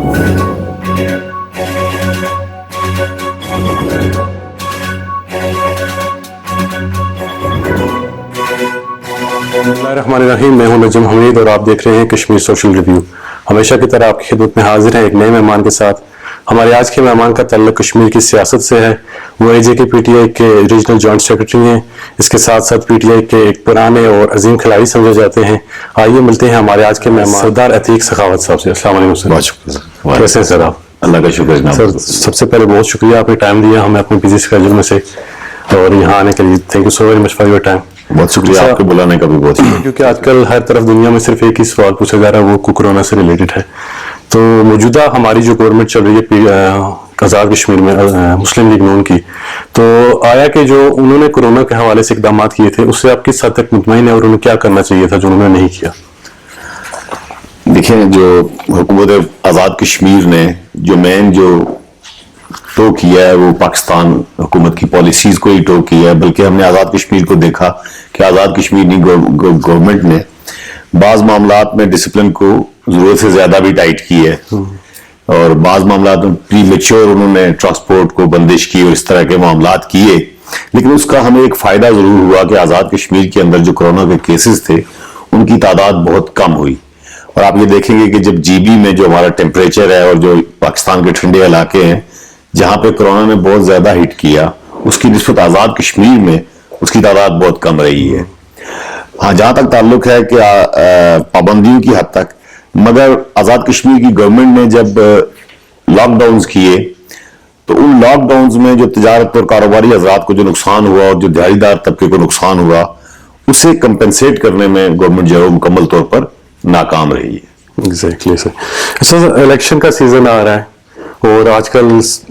Bismillahirrahmanirrahim. میں ہوں نجم حمید اور آپ دیکھ رہے ہیں کشمیر سوشل ریویو. ہمیشہ کی طرح آپ کی خدمت میں حاضر ہیں ایک نئے مہمان کے ساتھ. ہمارے آج کے مہمان کا تعلق کشمیر کی سیاست سے ہے. وہ اے جے کے پی ٹی آئی کے ریجنل جوائنٹ سیکرٹری ہیں. اس کے ساتھ ساتھ پی ٹی آئی کے ایک پرانے اور عظیم کھلاڑی سمجھے جاتے ہیں. آئیے ملتے ہیں ہمارے آج کے مہمان سردار عتیق سخاوت صاحب سے. السلام علیکم سر. بہت شکریہ. کیسے ہیں سر آپ؟ اللہ کا شکر جناب. سر سب سے پہلے بہت شکریہ آپ نے ٹائم دیا ہمیں اپنے بزی اسکیڈول میں سے اور یہاں آنے کے لیے. Thank you so very much for your time. بہت شکریہ آپ کے بلانے کا بھی. بہت شکریہ. کیونکہ آج کل ہر طرف دنیا میں صرف ایک ہی سوال پوچھا جا رہا ہے, وہ کورونا سے ریلیٹڈ ہے. تو موجودہ ہماری جو گورنمنٹ چل رہی ہے آزاد کشمیر میں مسلم لیگ نون کی, تو آیا کہ جو انہوں نے کورونا کے حوالے سے اقدامات کیے تھے اس سے آپ کس حد تک مطمئن ہیں اور انہیں کیا کرنا چاہیے تھا جو انہوں نے نہیں کیا؟ دیکھیں, جو حکومت آزاد کشمیر نے جو مین جو ٹو کیا ہے وہ پاکستان حکومت کی پالیسیز کو ہی ٹو کیا ہے. بلکہ ہم نے آزاد کشمیر کو دیکھا کہ آزاد کشمیر گورنمنٹ نے بعض معاملات میں ڈسپلن کو ضرورت سے زیادہ بھی ٹائٹ کی ہے, اور بعض معاملات میں پری میچور انہوں نے ٹرانسپورٹ کو بندش کی اور اس طرح کے معاملات کیے. لیکن اس کا ہمیں ایک فائدہ ضرور ہوا کہ آزاد کشمیر کے اندر جو کورونا کے کیسز تھے ان کی تعداد بہت کم ہوئی. اور آپ یہ دیکھیں گے کہ جب جی بی میں جو ہمارا ٹیمپریچر ہے اور جو پاکستان کے ٹھنڈے علاقے ہیں جہاں پہ کورونا نے بہت زیادہ ہٹ کیا, اس کی نسبت آزاد کشمیر میں اس کی تعداد بہت کم رہی ہے. ہاں, جہاں تک تعلق ہے کہ پابندیوں کی حد تک, مگر آزاد کشمیر کی گورنمنٹ نے جب لاک ڈاؤنز کیے تو ان لاک ڈاؤنز میں جو تجارت اور کاروباری حضرات کو جو نقصان ہوا اور جو دیہڑی دار طبقے کو نقصان ہوا اسے کمپنسیٹ کرنے میں گورنمنٹ جو ہے مکمل طور پر ناکام رہی ہے. ایگزیکٹلی سر. سر الیکشن کا سیزن آ رہا ہے اور آج کل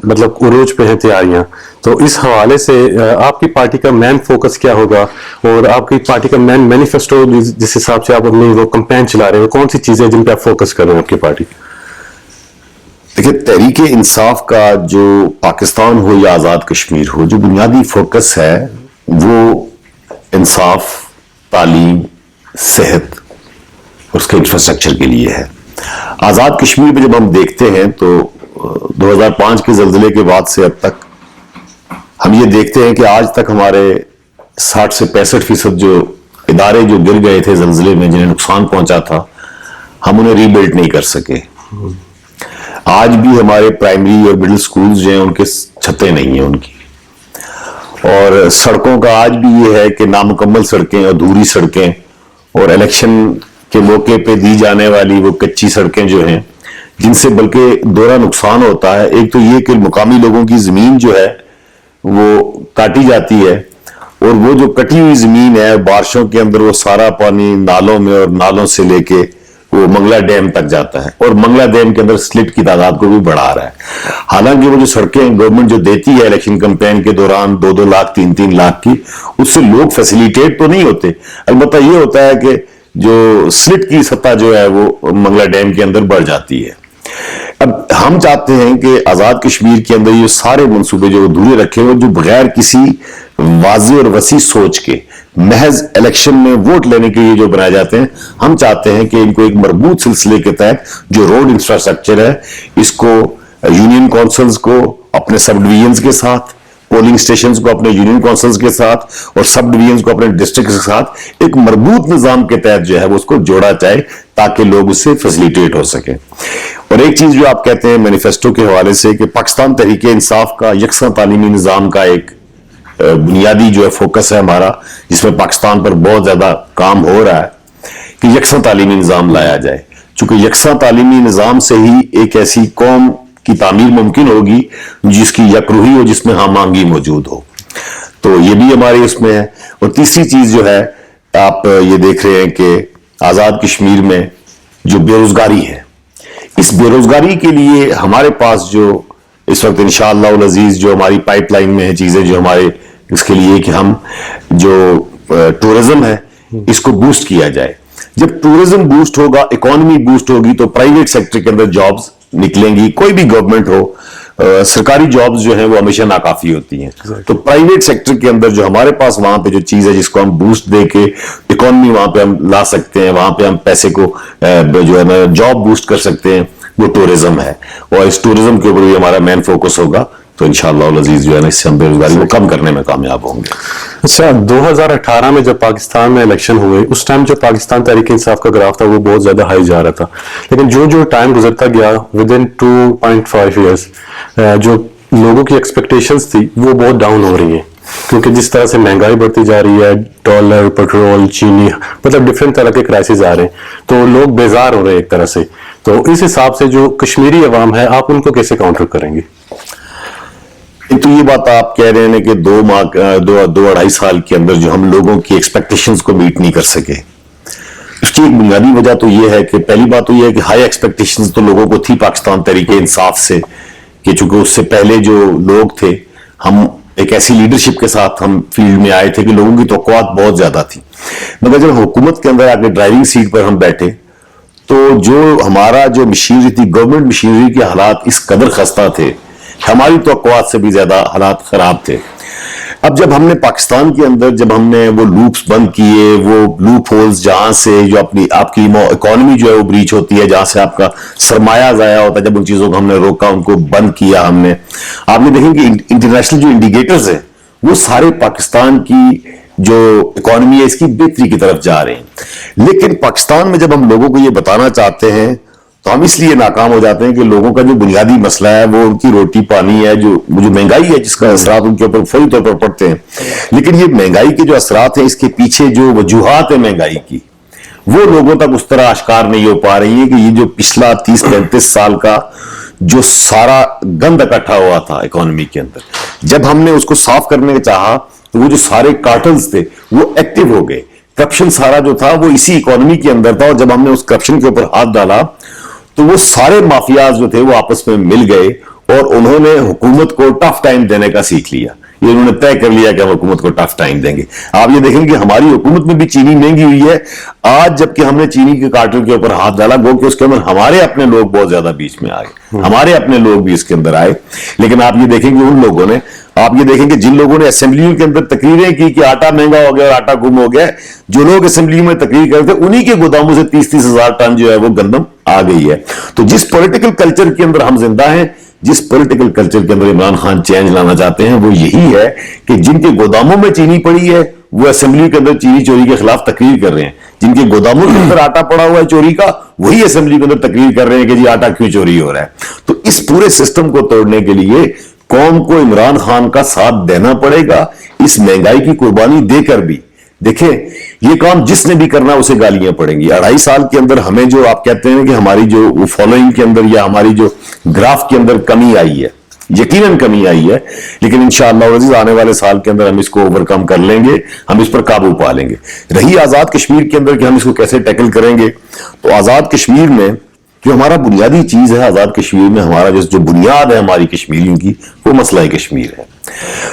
مطلب عروج پہ ہیں تیاریاں, تو اس حوالے سے آپ کی پارٹی کا مین فوکس کیا ہوگا اور آپ کی پارٹی کا مین مینیفیسٹو جس حساب سے آپ اپنی وہ کمپین چلا رہے ہیں, کون سی چیزیں جن پہ آپ فوکس کر رہے ہیں آپ کی پارٹی؟ دیکھیں, تحریک انصاف کا جو پاکستان ہو یا آزاد کشمیر ہو, جو بنیادی فوکس ہے وہ انصاف, تعلیم, صحت اور اس کے انفراسٹرکچر کے لیے ہے. آزاد کشمیر میں جب ہم دیکھتے ہیں تو 2005 کے زلزلے کے بعد سے اب تک ہم یہ دیکھتے ہیں کہ آج تک ہمارے 60 سے 65% جو ادارے جو گر گئے تھے زلزلے میں, جنہیں نقصان پہنچا تھا, ہم انہیں ری بلڈ نہیں کر سکے. آج بھی ہمارے پرائمری اور مڈل سکولز جو ہیں ان کے چھتیں نہیں ہیں ان کی, اور سڑکوں کا آج بھی یہ ہے کہ نامکمل سڑکیں, ادھوری سڑکیں, اور الیکشن کے موقع پہ دی جانے والی وہ کچی سڑکیں جو ہیں جن سے بلکہ دوہرا نقصان ہوتا ہے. ایک تو یہ کہ مقامی لوگوں کی زمین جو ہے وہ کاٹی جاتی ہے, اور وہ جو کٹی ہوئی زمین ہے بارشوں کے اندر وہ سارا پانی نالوں میں اور نالوں سے لے کے وہ منگلا ڈیم تک جاتا ہے, اور منگلا ڈیم کے اندر سلٹ کی تعداد کو بھی بڑھا رہا ہے. حالانکہ وہ جو سڑکیں گورنمنٹ جو دیتی ہے الیکشن کمپین کے دوران 2-2 لاکھ 3-3 لاکھ کی, اس سے لوگ فیسیلیٹیٹ تو نہیں ہوتے. البتہ یہ ہوتا ہے کہ جو سلٹ کی سطح جو ہے وہ منگلا ڈیم کے اندر بڑھ جاتی ہے. اب ہم چاہتے ہیں کہ آزاد کشمیر کے اندر یہ سارے منصوبے جو ادھورے رکھے ہوئے, جو بغیر کسی واضح اور وسیع سوچ کے محض الیکشن میں ووٹ لینے کے لیے جو بنائے جاتے ہیں, ہم چاہتے ہیں کہ ان کو ایک مربوط سلسلے کے تحت جو روڈ انفراسٹرکچر ہے اس کو یونین کونسلز کو اپنے سب ڈویژنز کے ساتھ, پولنگ اسٹیشنز کو اپنے یونین کونسلز کے ساتھ, اور سب ڈویژنز کو اپنے ڈسٹرکٹ کے ساتھ ایک مربوط نظام کے تحت جو ہے وہ اس کو جوڑا جائے تاکہ لوگ اس سے فیسیلیٹیٹ ہو سکیں. اور ایک چیز جو آپ کہتے ہیں مینیفیسٹو کے حوالے سے کہ پاکستان تحریک انصاف کا یکساں تعلیمی نظام کا ایک بنیادی جو ہے فوکس ہے ہمارا, جس میں پاکستان پر بہت زیادہ کام ہو رہا ہے کہ یکساں تعلیمی نظام لایا جائے. چونکہ یکساں تعلیمی نظام سے ہی ایک ایسی قوم کی تعمیر ممکن ہوگی جس کی یکروہی ہو, جس میں ہم آہنگی موجود ہو. تو یہ بھی ہمارے اس میں ہے. اور تیسری چیز جو ہے آپ یہ دیکھ رہے ہیں کہ آزاد کشمیر میں جو بے روزگاری ہے, اس بے روزگاری کے لیے ہمارے پاس جو اس وقت انشاءاللہ العزیز جو ہماری پائپ لائن میں ہے چیزیں جو ہمارے اس کے لیے کہ ہم جو ٹورزم ہے اس کو بوسٹ کیا جائے. جب ٹورزم بوسٹ ہوگا, اکانومی بوسٹ ہوگی, تو پرائیویٹ سیکٹر کے اندر جابز نکلیں گی. کوئی بھی گورنمنٹ ہو, سرکاری جابز جو ہیں وہ ہمیشہ ناکافی ہوتی ہیں. تو پرائیویٹ سیکٹر کے اندر جو ہمارے پاس وہاں پہ جو چیز ہے جس کو ہم بوسٹ دے کے اکانومی وہاں پہ ہم لا سکتے ہیں, وہاں پہ ہم پیسے کو جو ہے نا جاب بوسٹ کر سکتے ہیں, وہ ٹورزم ہے, اور اس ٹورزم کے اوپر بھی ہمارا مین فوکس ہوگا. تو انشاءاللہ العزیز جو ہے نا اس سے ہم بے روزگاری کو کم کرنے میں کامیاب ہوں گے. اچھا, 2018 میں جب پاکستان میں الیکشن ہوئے اس ٹائم جو پاکستان تحریک انصاف کا گراف تھا وہ بہت زیادہ ہائی جا رہا تھا, لیکن جو ٹائم گزرتا گیا ود ان 2.5 ایئرس جو لوگوں کی ایکسپیکٹیشنز تھی وہ بہت ڈاؤن ہو رہی ہیں, کیونکہ جس طرح سے مہنگائی بڑھتی جا رہی ہے, ڈالر, پیٹرول, چینی, مطلب ڈفرینٹ طرح کے کرائسز آ رہے ہیں, تو لوگ بیزار ہو رہے ہیں ایک طرح سے. تو اس حساب سے جو کشمیری عوام ہے آپ ان کو کیسے کاؤنٹر کریں گے؟ تو یہ بات آپ کہہ رہے ہیں کہ 2.5 سال کے اندر جو ہم لوگوں کی ایکسپیکٹیشنز کو میٹ نہیں کر سکے, اس کی ایک بنیادی وجہ تو یہ ہے کہ پہلی بات تو یہ ہے کہ ہائی ایکسپیکٹیشنز تو لوگوں کو تھی پاکستان تحریک انصاف سے, کہ چونکہ اس سے پہلے جو لوگ تھے, ہم ایک ایسی لیڈرشپ کے ساتھ ہم فیلڈ میں آئے تھے کہ لوگوں کی توقعات بہت زیادہ تھی. مگر جب حکومت کے اندر آ کے ڈرائیونگ سیٹ پر ہم بیٹھے تو جو ہمارا جو مشینری تھی, گورنمنٹ مشینری کے حالات اس قدر خستہ تھے, ہماری توقعات سے بھی زیادہ حالات خراب تھے. اب جب ہم نے پاکستان کے اندر جب ہم نے وہ لوپس بند کیے, وہ لوپ ہولز جہاں سے جو آپ کی اکانومی جو ہے وہ بریچ ہوتی ہے, جہاں سے آپ کا سرمایہ ضائع ہوتا ہے, جب ان چیزوں کو ہم نے روکا, ان کو بند کیا ہم نے, آپ نے دیکھیں کہ انٹرنیشنل جو انڈیکیٹرز ہیں وہ سارے پاکستان کی جو اکانومی ہے اس کی بہتری کی طرف جا رہے ہیں. لیکن پاکستان میں جب ہم لوگوں کو یہ بتانا چاہتے ہیں تو ہم اس لیے ناکام ہو جاتے ہیں کہ لوگوں کا جو بنیادی مسئلہ ہے وہ ان کی روٹی پانی ہے, جو مہنگائی ہے جس کا اثرات ان کے اوپر فوری طور پر پڑتے ہیں. لیکن یہ مہنگائی کے جو اثرات ہیں اس کے پیچھے جو وجوہات ہیں مہنگائی کی, وہ لوگوں تک اس طرح آشکار نہیں ہو پا رہی ہیں کہ یہ جو پچھلا 30-35 سال کا جو سارا گند اکٹھا ہوا تھا اکانومی کے اندر, جب ہم نے اس کو صاف کرنے کا چاہا تو وہ جو سارے کارٹلز تھے وہ ایکٹیو ہو گئے. کرپشن سارا جو تھا وہ اسی اکانومی کے اندر تھا, اور جب ہم نے اس کرپشن کے اوپر ہاتھ ڈالا تو وہ سارے مافیاز جو تھے وہ آپس میں مل گئے اور انہوں نے حکومت کو ٹف ٹائم دینے کا سیکھ لیا. یہ انہوں نے طے کر لیا کہ ہم حکومت کو ٹف ٹائم دیں گے. آپ یہ دیکھیں کہ ہماری حکومت میں بھی چینی مہنگی ہوئی ہے آج, جبکہ ہم نے چینی کے کارٹل کے اوپر ہاتھ ڈالا, گو کہ اس کے اندر ہمارے اپنے لوگ بہت زیادہ بیچ میں آئے, ہمارے اپنے لوگ بھی اس کے اندر آئے. لیکن آپ یہ دیکھیں کہ ان لوگوں نے, آپ یہ دیکھیں کہ جن لوگوں نے اسمبلیوں کے اندر تقریریں کی کہ آٹا مہنگا ہو گیا اور آٹا گم ہو گیا, جو لوگ اسمبلیوں میں تقریر کرتے انہی کے گوداموں سے 30-30 ہزار ٹن جو ہے وہ گندم آ گئی ہے. تو جس پولیٹیکل کلچر کے اندر ہم زندہ ہیں, جس پولیٹیکل کلچر کے اندر عمران خان چینج لانا چاہتے ہیں, وہ یہی ہے کہ جن کے گوداموں میں چینی پڑی ہے وہ اسمبلی کے اندر چینی چوری کے خلاف تقریر کر رہے ہیں, جن کے گوداموں کے اندر آٹا پڑا ہوا ہے چوری کا وہی اسمبلی کے اندر تقریر کر رہے ہیں کہ جی آٹا کیوں چوری ہو رہا ہے. تو اس پورے سسٹم کو توڑنے کے لیے قوم کو عمران خان کا ساتھ دینا پڑے گا, اس مہنگائی کی قربانی دے کر بھی. دیکھیں یہ کام جس نے بھی کرنا اسے گالیاں پڑیں گی. 2.5 سال کے اندر ہمیں جو آپ کہتے ہیں کہ ہماری جو فالوئنگ کے اندر یا ہماری جو گراف کے اندر کمی آئی ہے, یقیناً کمی آئی ہے, لیکن انشاءاللہ العزیز آنے والے سال کے اندر ہم اس کو اوورکم کر لیں گے, ہم اس پر قابو پا لیں گے. رہی آزاد کشمیر کے اندر کہ ہم اس کو کیسے ٹیکل کریں گے, تو آزاد کشمیر میں جو ہمارا بنیادی چیز ہے, آزاد کشمیر میں ہمارا جو بنیاد ہے ہماری کشمیریوں کی, وہ مسئلہ کشمیر ہے.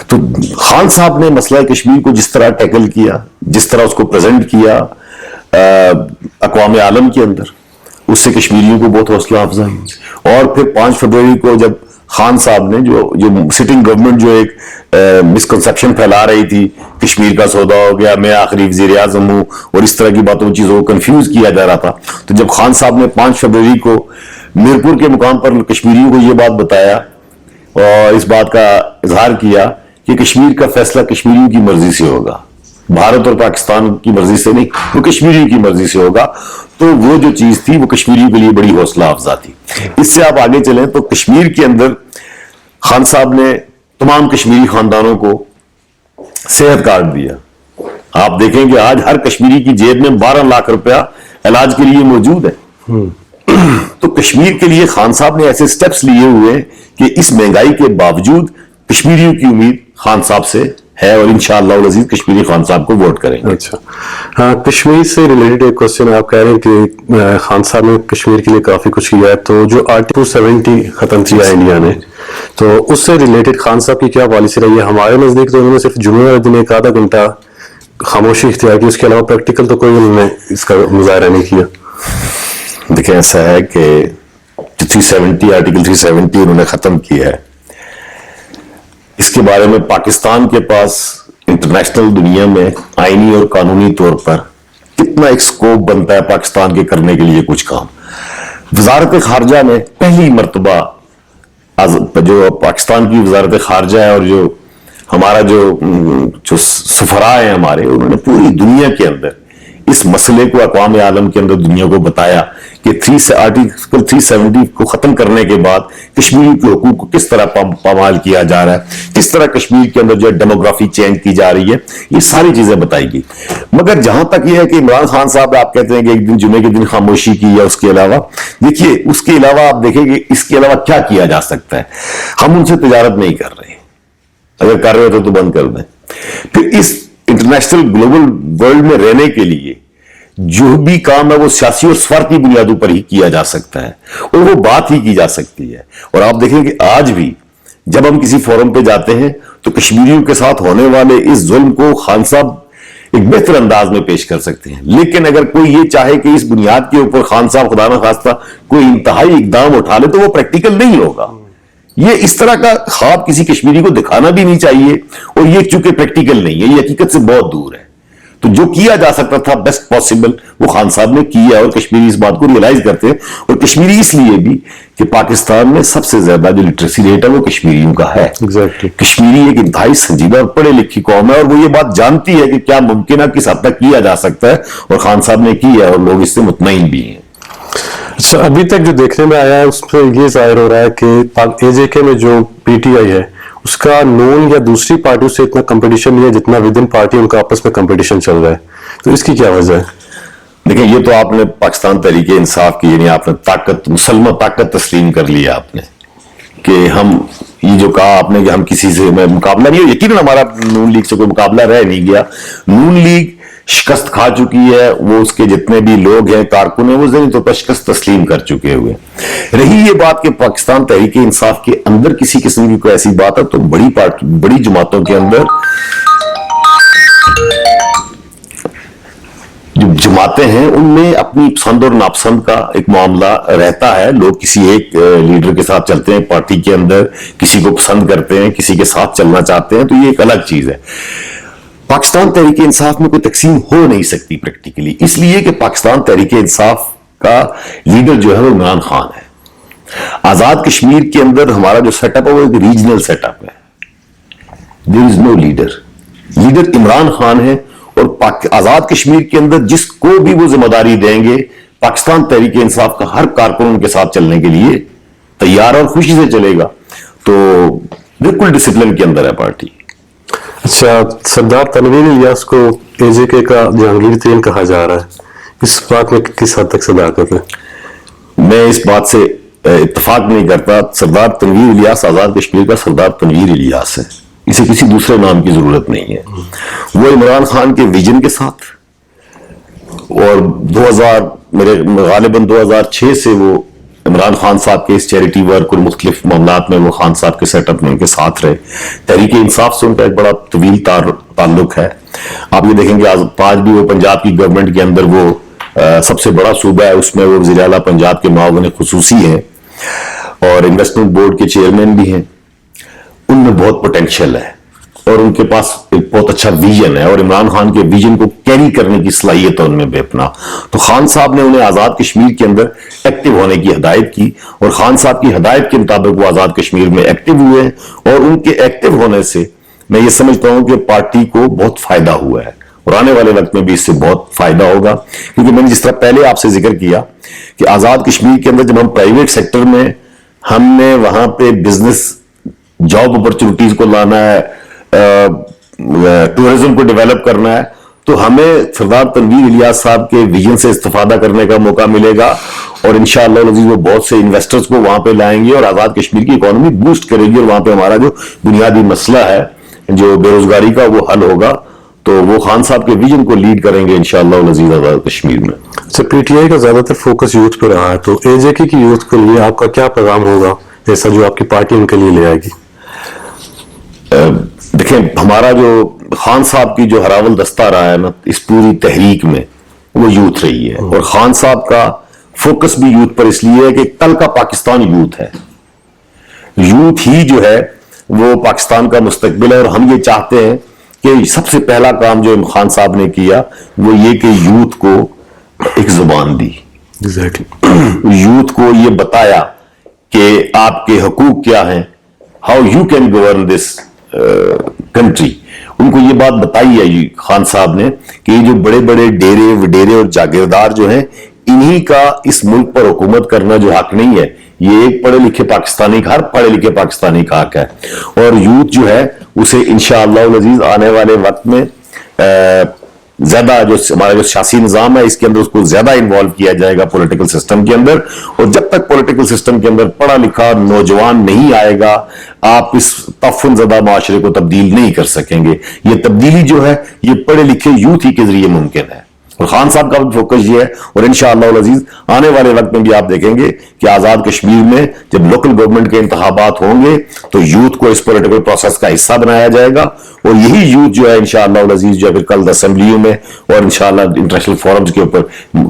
تو خان صاحب نے مسئلہ کشمیر کو جس طرح ٹیکل کیا, جس طرح اس کو پریزنٹ کیا اقوام عالم کے اندر, اس سے کشمیریوں کو بہت حوصلہ افزائی ہوئی. اور پھر 5 فروری کو جب خان صاحب نے جو سٹنگ گورنمنٹ جو ایک مسکنسپشن پھیلا رہی تھی, کشمیر کا سودا ہو گیا, میں آخری وزیر اعظم ہوں, اور اس طرح کی باتوں چیزوں کو کنفیوز کیا جا رہا تھا, تو جب خان صاحب نے 5 فروری کو میرپور کے مقام پر کشمیریوں کو یہ بات بتایا اور اس بات کا اظہار کیا کہ کشمیر کا فیصلہ کشمیریوں کی مرضی سے ہوگا, بھارت اور پاکستان کی مرضی سے نہیں, وہ کشمیریوں کی مرضی سے ہوگا, تو وہ جو چیز تھی وہ کشمیریوں کے لیے بڑی حوصلہ افزا تھی. اس سے آپ آگے چلیں تو کشمیر کے اندر خان صاحب نے تمام کشمیری خاندانوں کو صحت کارڈ دیا. آپ دیکھیں کہ آج ہر کشمیری کی جیب میں 12 لاکھ روپیہ علاج کے لیے موجود ہے. تو کشمیر کے لیے خان صاحب نے ایسے سٹیپس لیے ہوئے کہ اس مہنگائی کے باوجود کشمیریوں کی امید خان صاحب سے ہے, اور انشاءاللہ العزیز کشمیری خان صاحب کو ووٹ کریں گے. اچھا, ہاں, کشمیر سے ریلیٹڈ ایک کوشچن ہے. آپ کہہ رہے ہیں کہ خان صاحب نے کشمیر کے لیے کافی کچھ کیا ہے, تو جو آرٹیکل 70 ختم کیا ہے انڈیا نے, تو اس سے ریلیٹڈ خان صاحب کی کیا پالیسی رہی ہے؟ ہمارے نزدیک تو انہوں نے صرف جمعے والے دن 1 گھنٹہ خاموشی اختیار کی, اس کے علاوہ پریکٹیکل تو کوئی انہوں نے اس کا مظاہرہ نہیں کیا. دیکھیں ایسا ہے کہ 370 آرٹیکل 370 انہوں نے ختم کیا ہے, اس کے بارے میں پاکستان کے پاس انٹرنیشنل دنیا میں آئینی اور قانونی طور پر کتنا ایک سکوپ بنتا ہے پاکستان کے کرنے کے لیے کچھ کام. وزارت خارجہ میں پہلی مرتبہ جو پاکستان کی وزارت خارجہ ہے اور جو ہمارا جو سفراء ہیں ہمارے، انہوں نے پوری دنیا کے اندر اس مسئلے کو اقوام عالم کے اندر دنیا کو بتایا کہ آرٹیکل 370 کو ختم کرنے کے بعد کشمیر کے حقوق کو کس طرح پامال کیا جا رہا ہے، کس طرح کشمیر کے اندر جو ڈیموگرافی چینج کی جا رہی ہے، یہ ساری چیزیں بتائی گئی۔ مگر جہاں تک یہ ہے کہ عمران خان صاحب آپ کہتے ہیں کہ ایک دن جمعے کے دن خاموشی کی، یا اس کے علاوہ دیکھیے، اس کے علاوہ آپ دیکھیں کہ اس کے علاوہ کیا کیا جا سکتا ہے۔ ہم ان سے تجارت نہیں کر رہے، اگر کر رہے ہوتے تو بند کر دیں۔ پھر اس انٹرنیشنل گلوبل ورلڈ میں رہنے کے لیے جو بھی کام ہے وہ سیاسی اور سفارتی بنیادوں پر ہی کیا جا سکتا ہے، اور وہ بات ہی کی جا سکتی ہے۔ اور آپ دیکھیں کہ آج بھی جب ہم کسی فورم پہ جاتے ہیں تو کشمیریوں کے ساتھ ہونے والے اس ظلم کو خان صاحب ایک بہتر انداز میں پیش کر سکتے ہیں، لیکن اگر کوئی یہ چاہے کہ اس بنیاد کے اوپر خان صاحب خدا نہ خواستہ کوئی انتہائی اقدام اٹھا لے تو وہ پریکٹیکل نہیں ہوگا۔ یہ اس طرح کا خواب کسی کشمیری کو دکھانا بھی نہیں چاہیے، اور یہ چونکہ پریکٹیکل نہیں ہے، یہ حقیقت سے بہت دور ہے۔ تو جو کیا جا سکتا تھا بیسٹ پاسبل وہ خان صاحب نے کیا، اور کشمیری اس بات کو ریئلائز کرتے ہیں، اور کشمیری اس لیے بھی کہ پاکستان میں سب سے زیادہ جو لٹریسی ریٹ ہے وہ کشمیریوں کا ہے۔ کشمیری ایک انتہائی سنجیدہ اور پڑھے لکھی قوم ہے، اور وہ یہ بات جانتی ہے کہ کیا ممکن ہے، کس حد تک کیا جا سکتا ہے، اور خان صاحب نے کیا ہے، اور لوگ اس سے مطمئن بھی ہیں۔ اچھا، ابھی تک جو دیکھنے میں آیا ہے اس میں یہ ظاہر ہو رہا ہے کہ اے جے کے میں جو پی ٹی آئی ہے اس کا نون یا دوسری پارٹیوں سے اتنا کمپٹیشن نہیں ہے جتنا ود ان پارٹی ان کا آپس میں کمپٹیشن چل رہا ہے، تو اس کی کیا وجہ ہے؟ دیکھیں، یہ تو آپ نے پاکستان تحریک انصاف کی، یعنی آپ نے طاقت، مسلمہ طاقت تسلیم کر لیا آپ نے، کہ ہم یہ جو کہا آپ نے کہ ہم کسی سے مقابلہ نہیں، یقیناً ہمارا نون لیگ سے کوئی مقابلہ رہ نہیں گیا۔ نون لیگ شکست کھا چکی ہے، وہ اس کے جتنے بھی لوگ ہیں، کارکن ہیں، وہ ذہنی طور پر شکست تسلیم کر چکے ہوئے۔ رہی یہ بات کہ پاکستان تحریک انصاف کے اندر کسی قسم کی کوئی ایسی بات ہے، تو بڑی جماعتوں کے اندر جو جماعتیں ہیں ان میں اپنی پسند اور ناپسند کا ایک معاملہ رہتا ہے۔ لوگ کسی ایک لیڈر کے ساتھ چلتے ہیں پارٹی کے اندر، کسی کو پسند کرتے ہیں، کسی کے ساتھ چلنا چاہتے ہیں، تو یہ ایک الگ چیز ہے۔ پاکستان تحریک انصاف میں کوئی تقسیم ہو نہیں سکتی پریکٹیکلی، اس لیے کہ پاکستان تحریک انصاف کا لیڈر جو ہے وہ عمران خان ہے۔ آزاد کشمیر کے اندر ہمارا جو سیٹ اپ ہے وہ ایک ریجنل سیٹ اپ ہے۔ دیر از نو لیڈر، لیڈر عمران خان ہے، اور آزاد کشمیر کے اندر جس کو بھی وہ ذمہ داری دیں گے، پاکستان تحریک انصاف کا ہر کارکن ان کے ساتھ چلنے کے لیے تیار اور خوشی سے چلے گا، تو بالکل ڈسپلن کے اندر ہے پارٹی۔ اچھا، سردار تنویر الیاس کو اے جے کے کا جہانگیر ترین کہا جا رہا ہے، اس بات میں کس حد تک صداقت ہے؟ میں اس بات سے اتفاق نہیں کرتا۔ سردار تنویر الیاس آزاد کشمیر کا سردار تنویر الیاس ہے، اسے کسی دوسرے نام کی ضرورت نہیں ہے۔ وہ عمران خان کے ویژن کے ساتھ، اور میرے غالباً 2006 سے وہ عمران خان صاحب کے اس چیریٹی ورک اور مختلف معاملات میں وہ خان صاحب کے سیٹ اپ میں ان کے ساتھ رہے۔ تحریک انصاف سے ان کا ایک بڑا طویل تعلق ہے۔ آپ یہ دیکھیں گے آج بھی وہ پنجاب کی گورنمنٹ کے اندر وہ سب سے بڑا صوبہ ہے، اس میں وہ وزیر اعلیٰ پنجاب کے معاون خصوصی ہیں، اور انویسٹمنٹ بورڈ کے چیئرمین بھی ہیں۔ ان میں بہت پوٹینشل ہے، اور ان کے پاس ایک بہت اچھا ویژن ہے، اور عمران خان کے ویژن کو کیری کرنے کی صلاحیت ہے ان میں بے پناہ۔ تو خان صاحب نے انہیں آزاد کشمیر کے اندر ایکٹیو ہونے کی ہدایت کی، اور خان صاحب کی ہدایت کے مطابق وہ آزاد کشمیر میں ایکٹیو ہوئے ہیں، اور ان کے ایکٹیو ہونے سے میں یہ سمجھتا ہوں کہ پارٹی کو بہت فائدہ ہوا ہے، اور آنے والے وقت میں بھی اس سے بہت فائدہ ہوگا، کیونکہ میں نے جس طرح پہلے آپ سے ذکر کیا کہ آزاد کشمیر کے اندر جب ہم پرائیویٹ سیکٹر میں ہم نے وہاں پہ بزنس جاب اپرچونٹیز کو لانا ہے، ٹورزم کو ڈیولپ کرنا ہے، تو ہمیں سردار تنویر الیاس صاحب کے ویژن سے استفادہ کرنے کا موقع ملے گا، اور انشاءاللہ العزیز وہ بہت سے انویسٹرز کو وہاں پہ لائیں گے، اور آزاد کشمیر کی اکانومی بوسٹ کرے گی، اور وہاں پہ ہمارا جو بنیادی مسئلہ ہے جو بے روزگاری کا وہ حل ہوگا، تو وہ خان صاحب کے ویژن کو لیڈ کریں گے انشاءاللہ العزیز آزاد کشمیر میں۔ اچھا، پی ٹی آئی کا زیادہ تر فوکس یوتھ پہ رہا ہے، تو اے جے کی یوتھ کے لیے آپ کا کیا پیغام ہوگا ایسا جو آپ کی پارٹی ان کے لیے لے آئے گی؟ دیکھیں، ہمارا جو خان صاحب کی جو ہراول دستہ رہا ہے نا اس پوری تحریک میں، وہ یوتھ رہی ہے، اور خان صاحب کا فوکس بھی یوتھ پر اس لیے ہے کہ کل کا پاکستان یوتھ ہے، یوتھ ہی جو ہے وہ پاکستان کا مستقبل ہے، اور ہم یہ چاہتے ہیں کہ سب سے پہلا کام جو خان صاحب نے کیا وہ یہ کہ یوتھ کو ایک زبان دی، Exactly. یوتھ کو یہ بتایا کہ آپ کے حقوق کیا ہیں, how you can govern this country. ان کو یہ بات بتائی ہے خان صاحب نے کہ یہ جو بڑے بڑے ڈیرے وڈیرے اور جاگیردار جو ہیں, انہی کا اس ملک پر حکومت کرنا جو حق نہیں ہے, یہ ایک پڑھے لکھے پاکستانی کا, ہر پڑھے لکھے پاکستانی کا حق ہے. اور یوتھ جو ہے اسے انشاءاللہ العزیز آنے والے وقت میں زیادہ جو ہمارا جو سیاسی نظام ہے اس کے اندر اس کو زیادہ انوالو کیا جائے گا پولیٹیکل سسٹم کے اندر. اور جب تک پولیٹیکل سسٹم کے اندر پڑھا لکھا نوجوان نہیں آئے گا, آپ اس تعفن زدہ معاشرے کو تبدیل نہیں کر سکیں گے. یہ تبدیلی جو ہے یہ پڑھے لکھے یوتھ ہی کے ذریعے ممکن ہے. اور خان صاحب کا فوکس یہ ہے, اور انشاءاللہ العزیز آنے والے وقت میں بھی آپ دیکھیں گے کہ آزاد کشمیر میں جب لوکل گورنمنٹ کے انتخابات ہوں گے تو یوتھ کو اس پولیٹیکل پروسیس کا حصہ بنایا جائے گا. اور یہی یوتھ جو ہے انشاءاللہ العزیز جو ہے پھر کل اسمبلیوں میں اور انشاءاللہ انٹرنیشنل فورمز کے اوپر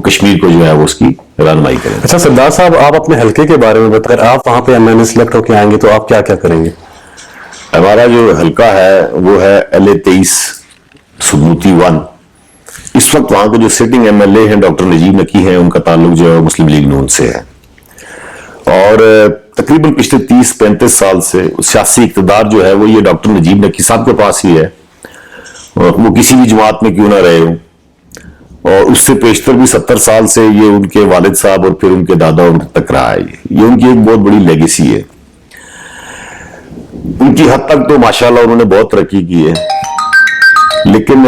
کشمیر کو جو ہے وہ اس کی رہنمائی کریں. اچھا سردار صاحب, آپ اپنے حلقے کے بارے میں بتائیں, آپ وہاں پہ ایم این اے سلیکٹ ہو کے آئیں گے تو آپ کیا کیا کریں گے؟ ہمارا جو حلقہ ہے وہ ہے LA23 سبوتی 1. اس وقت وہاں کے جو سٹنگ ایم ایل اے ہیں ڈاکٹر نجیب نکی ہیں, ان کا تعلق جو ہے مسلم لیگ نون سے ہے. اور تقریباً پچھلے 30-35 سال سے سیاسی اقتدار جو ہے وہ یہ ڈاکٹر نجیب نکی صاحب کے پاس ہی ہے, وہ کسی بھی جماعت میں کیوں نہ رہے ہوں. اور اس سے پیشتر بھی 70 سال سے یہ ان کے والد صاحب اور پھر ان کے دادا تک رہا ہے. یہ ان کی ایک بہت بڑی لیگیسی ہے. ان کی حد تک تو ماشاءاللہ انہوں نے بہت ترقی کی ہے, لیکن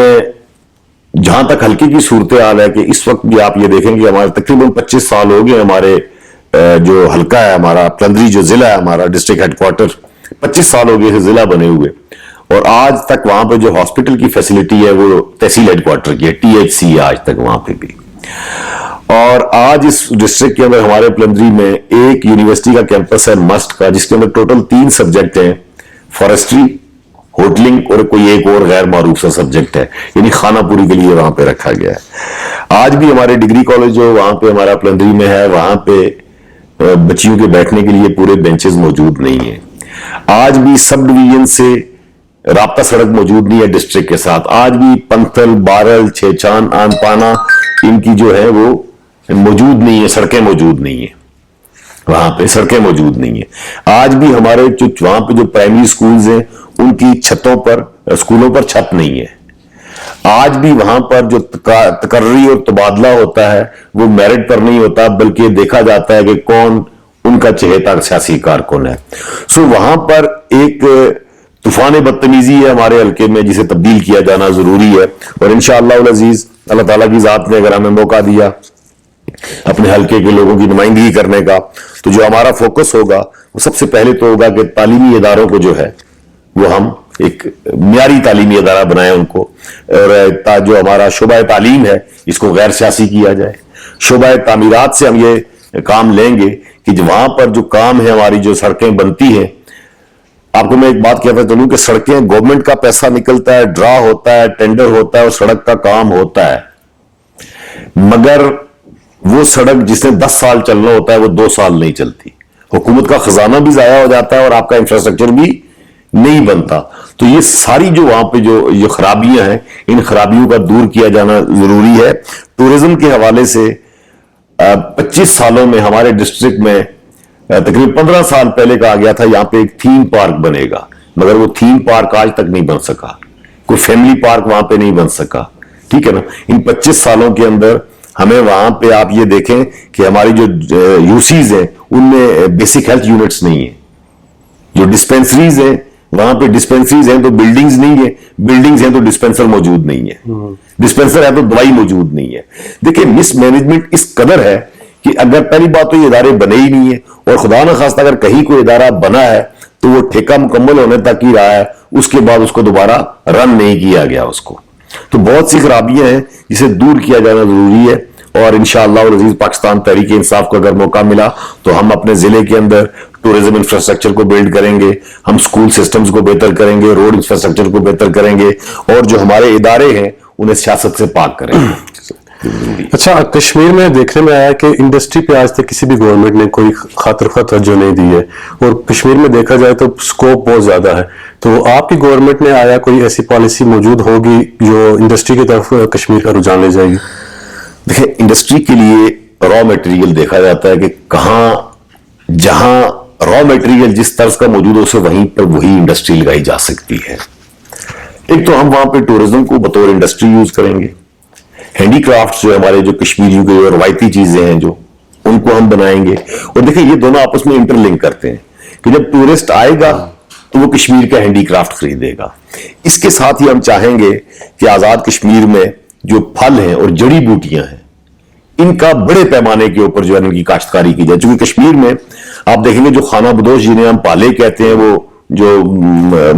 جہاں تک حلقے کی صورتحال ہے کہ اس وقت بھی آپ یہ دیکھیں گے ہمارے تقریباً 25 سال ہو گئے ہمارے جو حلقہ ہے ہمارا پلندری جو ضلع ہے ہمارا ڈسٹرکٹ ہیڈ کوارٹر, 25 سال ہو گئے ضلع بنے ہوئے. اور آج تک وہاں پہ جو ہاسپٹل کی فیسلٹی ہے وہ تحصیل ہیڈ کوارٹر کی ہے, THC ہے آج تک وہاں پہ بھی. اور آج اس ڈسٹرکٹ کے اندر ہمارے پلندری میں ایک یونیورسٹی کا کیمپس ہے مسٹ کا, جس کے اندر ٹوٹل 3 سبجیکٹ ہیں, فارسٹری, ہوٹلنگ اور کوئی ایک اور غیر معروف سا سبجیکٹ ہے, یعنی خانہ پوری کے لیے وہاں پہ رکھا گیا ہے. آج بھی ہمارے ڈگری کالج جو وہاں پہ ہمارا پلندری میں ہے, وہاں پہ بچیوں کے بیٹھنے کے لیے پورے بینچز موجود نہیں ہیں. آج بھی سب ڈویژن سے رابطہ سڑک موجود نہیں ہے ڈسٹرکٹ کے ساتھ. آج بھی پنتھل, بارل, چھیچان, آن پانا ان کی جو ہے وہ موجود نہیں ہے, سڑکیں موجود نہیں ہیں وہاں پہ, سڑکیں موجود نہیں ہیں. آج بھی ہمارے وہاں پہ جو پرائمری سکولز ہیں ان کی چھتوں پر, اسکولوں پر چھت نہیں ہے. آج بھی وہاں پر جو تقرری اور تبادلہ ہوتا ہے وہ میرٹ پر نہیں ہوتا, بلکہ دیکھا جاتا ہے کہ کون ان کا چہیتا سیاسی کارکن ہے. سو وہاں پر ایک طوفان بدتمیزی ہے ہمارے حلقے میں جسے تبدیل کیا جانا ضروری ہے. اور انشاءاللہ العزیز اللہ تعالیٰ کی ذات نے اگر ہمیں موقع دیا اپنے حلقے کے لوگوں کی نمائندگی کرنے کا, تو جو ہمارا فوکس ہوگا وہ سب سے پہلے تو ہوگا کہ تعلیمی اداروں کو جو ہے وہ ہم ایک معیاری تعلیمی ادارہ بنائیں ان کو, اور جو ہمارا شعبہ تعلیم ہے اس کو غیر سیاسی کیا جائے. شعبہ تعمیرات سے ہم یہ کام لیں گے کہ وہاں پر جو کام ہے ہماری جو سڑکیں بنتی ہیں, آپ کو میں ایک بات کہتا چلوں کہ سڑکیں گورنمنٹ کا پیسہ نکلتا ہے, ڈرا ہوتا ہے, ٹینڈر ہوتا ہے اور سڑک کا کام ہوتا ہے, مگر وہ سڑک جس نے 10 سال چلنا ہوتا ہے وہ 2 سال نہیں چلتی. حکومت کا خزانہ بھی ضائع ہو جاتا ہے اور آپ کا انفراسٹرکچر بھی نہیں بنتا. تو یہ ساری جو وہاں پہ جو خرابیاں ہیں, ان خرابیوں کا دور کیا جانا ضروری ہے. ٹورزم کے حوالے سے 25 سالوں میں ہمارے ڈسٹرکٹ میں تقریباً 15 سال پہلے کہا گیا تھا یہاں پہ ایک تھیم پارک بنے گا, مگر وہ تھیم پارک آج تک نہیں بن سکا. کوئی فیملی پارک وہاں پہ نہیں بن سکا. ٹھیک ہے نا. ان 25 سالوں کے اندر ہمیں وہاں پہ آپ یہ دیکھیں کہ ہماری جو یوسیز ہیں ان میں بیسک ہیلتھ یونٹس نہیں ہیں. جو ڈسپینسریز ہیں وہاں پہ ڈسپینسریز ہیں تو بلڈنگز نہیں ہیں, بلڈنگز ہیں تو ڈسپینسر موجود نہیں ہے, ڈسپینسر ہے تو دوائی موجود نہیں ہے. دیکھیں مس مینجمنٹ اس قدر ہے کہ اگر پہلی بات تو یہ ادارے بنے ہی نہیں ہیں, اور خدا نخواستہ اگر کہیں کوئی ادارہ بنا ہے تو وہ ٹھیکہ مکمل ہونے تک ہی رہا ہے, اس کے بعد اس کو دوبارہ رن نہیں کیا گیا اس کو. تو بہت سی خرابیاں ہیں جسے دور کیا جانا ضروری ہے. اور انشاءاللہ العزیز پاکستان تحریک انصاف کو اگر موقع ملا تو ہم اپنے ضلع کے اندر ٹورزم انفراسٹرکچر کو بلڈ کریں گے, ہم سکول سسٹمز کو بہتر کریں گے, روڈ انفراسٹرکچر کو بہتر کریں گے, اور جو ہمارے ادارے ہیں انہیں سیاست سے پاک کریں گے. اچھا, کشمیر میں دیکھنے میں آیا کہ انڈسٹری پہ آج تک کسی بھی گورنمنٹ نے کوئی خاطر خواہ توجہ نہیں دی ہے, اور کشمیر میں دیکھا جائے تو سکوپ بہت زیادہ ہے. تو آپ کی گورنمنٹ میں آیا کوئی ایسی پالیسی موجود ہوگی جو انڈسٹری کی طرف کشمیر کا رجحان لے جائے گی؟ دیکھیں انڈسٹری کے لیے را میٹیریل دیکھا جاتا ہے کہ کہاں جہاں را میٹیریل جس طرز کا موجود ہو اسے وہیں پر وہی انڈسٹری لگائی جا سکتی ہے. ایک تو ہم وہاں پہ ٹورزم کو بطور انڈسٹری یوز کریں گے, ہینڈی کرافٹس جو ہمارے جو کشمیریوں کے جو روایتی چیزیں ہیں جو ان کو ہم بنائیں گے. اور دیکھیں یہ دونوں آپس میں انٹر لنک کرتے ہیں کہ جب ٹورسٹ آئے گا تو وہ کشمیر کا ہینڈی کرافٹ خریدے گا. اس کے ساتھ ہی ہم چاہیں گے کہ آزاد کشمیر میں جو پھل ہیں اور جڑی بوٹیاں ہیں ان کا بڑے پیمانے کے اوپر جو ہے ان کی کاشتکاری کی جائے. چونکہ کشمیر میں آپ دیکھیں گے جو خانہ بدوش جنہیں ہم پالے کہتے ہیں, وہ جو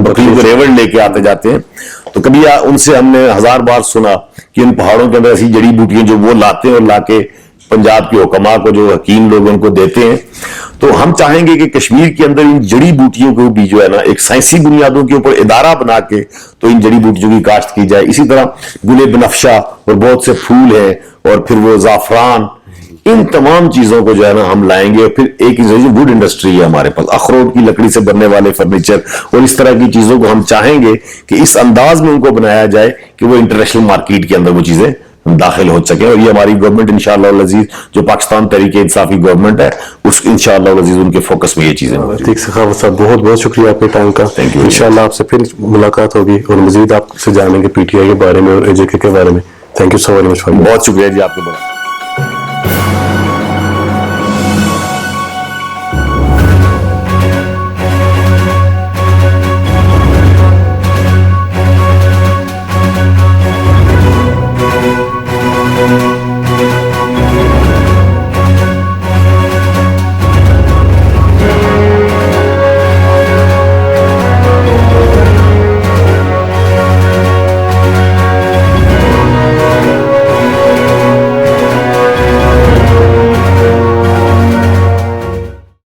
بکریوں کو ریوڑ لے کے آتے جاتے ہیں, تو کبھی ان سے ہم نے 1000 بار سنا کہ ان پہاڑوں کے اندر ایسی جڑی بوٹیاں جو وہ لاتے ہیں اور لا کے پنجاب کے حکماء کو جو حکیم لوگ ان کو دیتے ہیں. تو ہم چاہیں گے کہ کشمیر کے اندر ان جڑی بوٹیوں کو بھی جو ہے نا ایک سائنسی بنیادوں کے اوپر ادارہ بنا کے تو ان جڑی بوٹیوں کی کاشت کی جائے. اسی طرح گل بنفشہ اور بہت سے پھول ہیں اور پھر وہ زعفران, ان تمام چیزوں کو جو ہے نا ہم لائیں گے. اور پھر ایک ووڈ انڈسٹری ہے ہمارے پاس, اخروٹ کی لکڑی سے بننے والے فرنیچر اور اس طرح کی چیزوں کو ہم چاہیں گے کہ اس انداز میں ان کو بنایا جائے کہ وہ انٹرنیشنل مارکیٹ کے اندر وہ چیزیں داخل ہو سکیں. اور یہ ہماری گورنمنٹ انشاءاللہ العزیز جو پاکستان تحریک انصافی گورنمنٹ ہے اس انشاءاللہ العزیز ان کے فوکس میں یہ چیزیں موجود ہیں. سخاوت صاحب بہت بہت شکریہ آپ کے ٹائم کا. انشاءاللہ آپ سے پھر ملاقات ہوگی اور مزید آپ سے جانیں گے پی ٹی آئی کے بارے میں اور اے جے کے بارے میں. Thank you so very much. بہت شکریہ جی آپ کے.